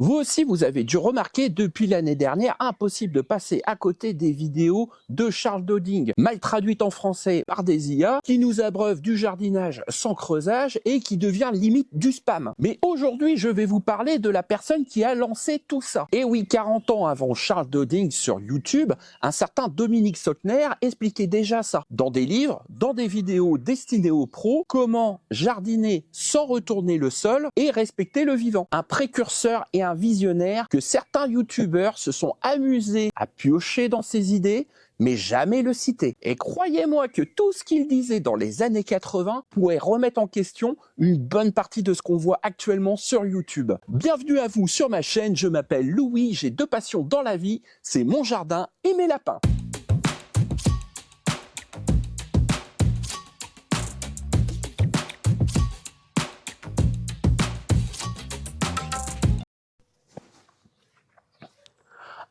Vous aussi, vous avez dû remarquer depuis l'année dernière, impossible de passer à côté des vidéos de Charles Doding, mal traduites en français par des IA, qui nous abreuvent du jardinage sans creusage et qui devient limite du spam. Mais aujourd'hui, je vais vous parler de la personne qui a lancé tout ça. Et oui, 40 ans avant Charles Doding sur YouTube, un certain Dominique Sautner expliquait déjà ça. Dans des livres, dans des vidéos destinées aux pros, comment jardiner sans retourner le sol et respecter le vivant. Un précurseur et un visionnaire que certains youtubeurs se sont amusés à piocher dans ses idées, mais jamais le citer. Et croyez-moi que tout ce qu'il disait dans les années 80 pourrait remettre en question une bonne partie de ce qu'on voit actuellement sur YouTube. Bienvenue à vous sur ma chaîne, je m'appelle Louis, j'ai deux passions dans la vie, c'est mon jardin et mes lapins.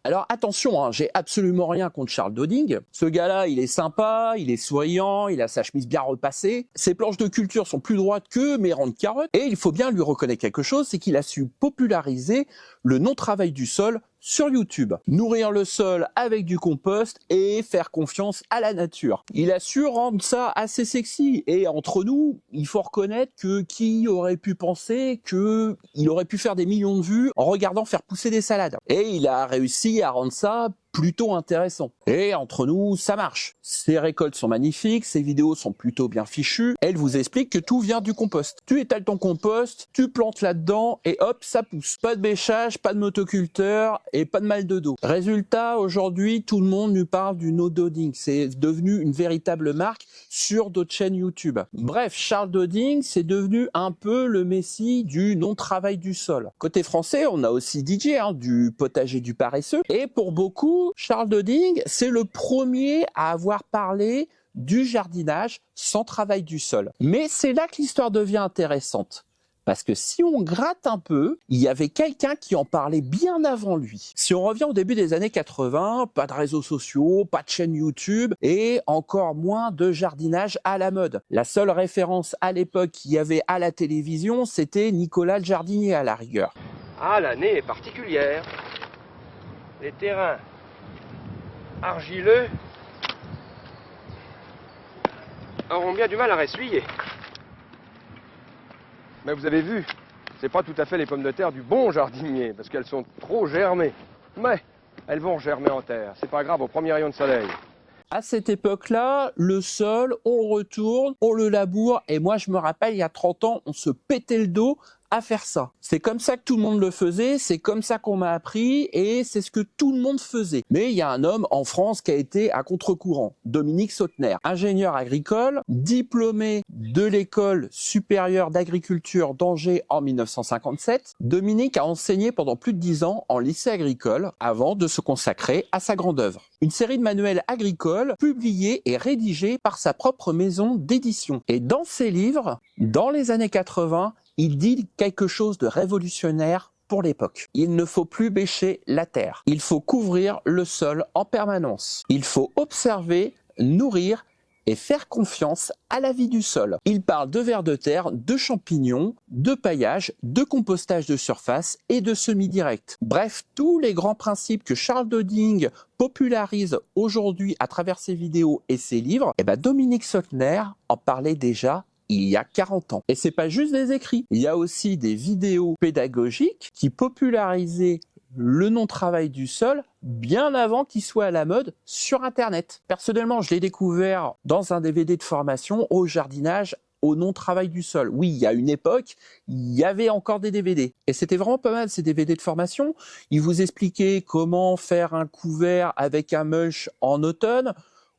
Alors attention, hein, j'ai absolument rien contre Charles Doding. Ce gars-là, il est sympa, il est souriant, il a sa chemise bien repassée. Ses planches de culture sont plus droites que mes rangs de carottes. Et il faut bien lui reconnaître quelque chose, c'est qu'il a su populariser le non-travail du sol sur YouTube. Nourrir le sol avec du compost et faire confiance à la nature. Il a su rendre ça assez sexy. Et entre nous, il faut reconnaître que qui aurait pu penser qu'il aurait pu faire des millions de vues en regardant faire pousser des salades. Et il a réussi à rendre ça plutôt intéressant. Et entre nous, ça marche. Ses récoltes sont magnifiques, ses vidéos sont plutôt bien fichues. Elle vous explique que tout vient du compost. Tu étales ton compost, tu plantes là-dedans et hop, ça pousse. Pas de bêchage, pas de motoculteur et pas de mal de dos. Résultat, aujourd'hui, tout le monde nous parle du no Doding. C'est devenu une véritable marque sur d'autres chaînes YouTube. Bref, Charles Doding, c'est devenu un peu le messie du non-travail du sol. Côté français, on a aussi DJ, du potager du paresseux. Et pour beaucoup, Charles Doding, c'est le premier à avoir parlé du jardinage sans travail du sol. Mais c'est là que l'histoire devient intéressante. Parce que si on gratte un peu, il y avait quelqu'un qui en parlait bien avant lui. Si on revient au début des années 80, pas de réseaux sociaux, pas de chaîne YouTube et encore moins de jardinage à la mode. La seule référence à l'époque qu'il y avait à la télévision, c'était Nicolas le jardinier à la rigueur. Ah, l'année est particulière. Les terrains argileux auront bien du mal à ressuyer. Mais vous avez vu, c'est pas tout à fait les pommes de terre du bon jardinier, parce qu'elles sont trop germées. Mais elles vont germer en terre, c'est pas grave, au premier rayon de soleil. À cette époque-là, le sol, on le retourne, on le laboure, et moi je me rappelle, il y a 30 ans, on se pétait le dos à faire ça. C'est comme ça que tout le monde le faisait, c'est comme ça qu'on m'a appris et c'est ce que tout le monde faisait. Mais il y a un homme en France qui a été à contre-courant, Dominique Sautner, ingénieur agricole, diplômé de l'école supérieure d'agriculture d'Angers en 1957. Dominique a enseigné pendant plus de 10 ans en lycée agricole avant de se consacrer à sa grande œuvre. Une série de manuels agricoles publiés et rédigés par sa propre maison d'édition. Et dans ses livres, dans les années 80, il dit quelque chose de révolutionnaire pour l'époque. Il ne faut plus bêcher la terre. Il faut couvrir le sol en permanence. Il faut observer, nourrir et faire confiance à la vie du sol. Il parle de vers de terre, de champignons, de paillage, de compostage de surface et de semis directs. Bref, tous les grands principes que Charles Doding popularise aujourd'hui à travers ses vidéos et ses livres, Dominique Sautner en parlait déjà il y a 40 ans. Et c'est pas juste des écrits. Il y a aussi des vidéos pédagogiques qui popularisaient le non-travail du sol bien avant qu'il soit à la mode sur Internet. Personnellement, je l'ai découvert dans un DVD de formation au jardinage au non-travail du sol. Oui, il y a une époque, il y avait encore des DVD. Et c'était vraiment pas mal ces DVD de formation. Ils vous expliquaient comment faire un couvert avec un mulch en automne.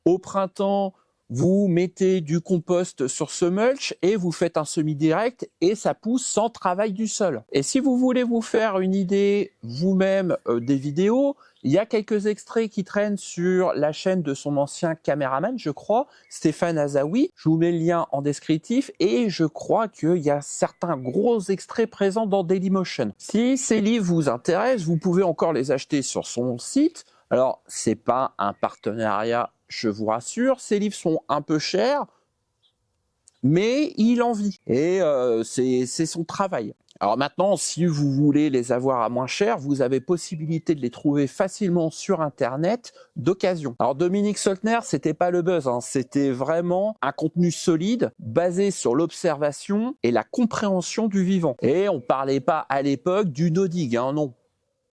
Au printemps, vous mettez du compost sur ce mulch et vous faites un semis direct et ça pousse sans travail du sol. Et si vous voulez vous faire une idée vous-même des vidéos, il y a quelques extraits qui traînent sur la chaîne de son ancien caméraman, je crois, Stéphane Azaoui. Je vous mets le lien en descriptif et je crois qu'il y a certains gros extraits présents dans Dailymotion. Si ces livres vous intéressent, vous pouvez encore les acheter sur son site. Alors, c'est pas un partenariat, je vous rassure, ces livres sont un peu chers, mais il en vit et c'est son travail. Alors maintenant, si vous voulez les avoir à moins cher, vous avez possibilité de les trouver facilement sur Internet d'occasion. Alors Dominique Soltner, c'était pas le buzz, hein, c'était vraiment un contenu solide basé sur l'observation et la compréhension du vivant. Et on parlait pas à l'époque du no-dig, hein, non.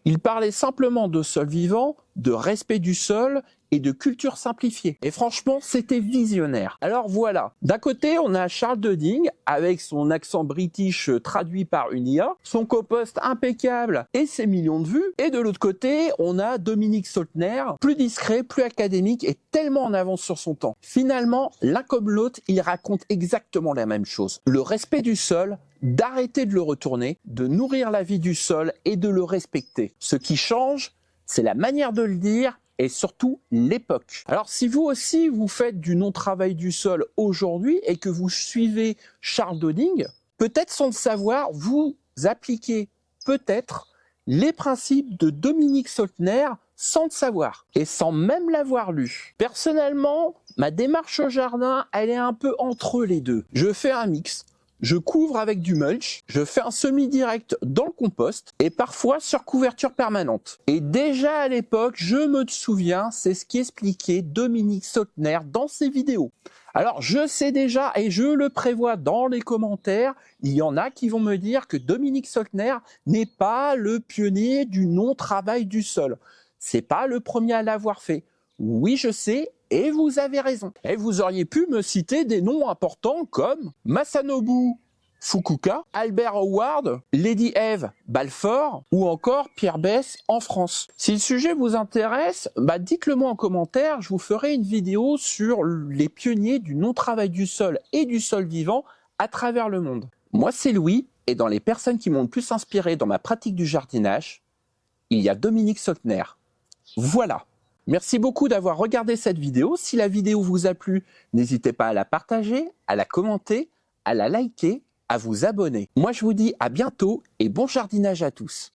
Il parlait simplement de sol vivant, de respect du sol et de culture simplifiée. Et franchement, c'était visionnaire. Alors voilà, d'un côté, on a Charles Dudding avec son accent british traduit par une IA, son copost impeccable et ses millions de vues. Et de l'autre côté, on a Dominique Soltner, plus discret, plus académique et tellement en avance sur son temps. Finalement, l'un comme l'autre, il raconte exactement la même chose. Le respect du sol, d'arrêter de le retourner, de nourrir la vie du sol et de le respecter. Ce qui change, c'est la manière de le dire et surtout l'époque. Alors si vous aussi vous faites du non-travail du sol aujourd'hui et que vous suivez Charles Dudding, peut-être sans le savoir, vous appliquez peut-être les principes de Dominique Soltner sans le savoir et sans même l'avoir lu. Personnellement, ma démarche au jardin, elle est un peu entre les deux. Je fais un mix. Je couvre avec du mulch, je fais un semi-direct dans le compost et parfois sur couverture permanente. Et déjà à l'époque, je me souviens, c'est ce qu'expliquait Dominique Soltner dans ses vidéos. Alors je sais déjà et je le prévois dans les commentaires, il y en a qui vont me dire que Dominique Soltner n'est pas le pionnier du non-travail du sol. C'est pas le premier à l'avoir fait. Oui, je sais. Et vous avez raison. Et vous auriez pu me citer des noms importants comme Masanobu Fukuoka, Albert Howard, Lady Eve Balfour ou encore Pierre Bess en France. Si le sujet vous intéresse, dites-le moi en commentaire, je vous ferai une vidéo sur les pionniers du non-travail du sol et du sol vivant à travers le monde. Moi c'est Louis et dans les personnes qui m'ont le plus inspiré dans ma pratique du jardinage, il y a Dominique Soltner. Voilà. Merci beaucoup d'avoir regardé cette vidéo. Si la vidéo vous a plu, n'hésitez pas à la partager, à la commenter, à la liker, à vous abonner. Moi, je vous dis à bientôt et bon jardinage à tous.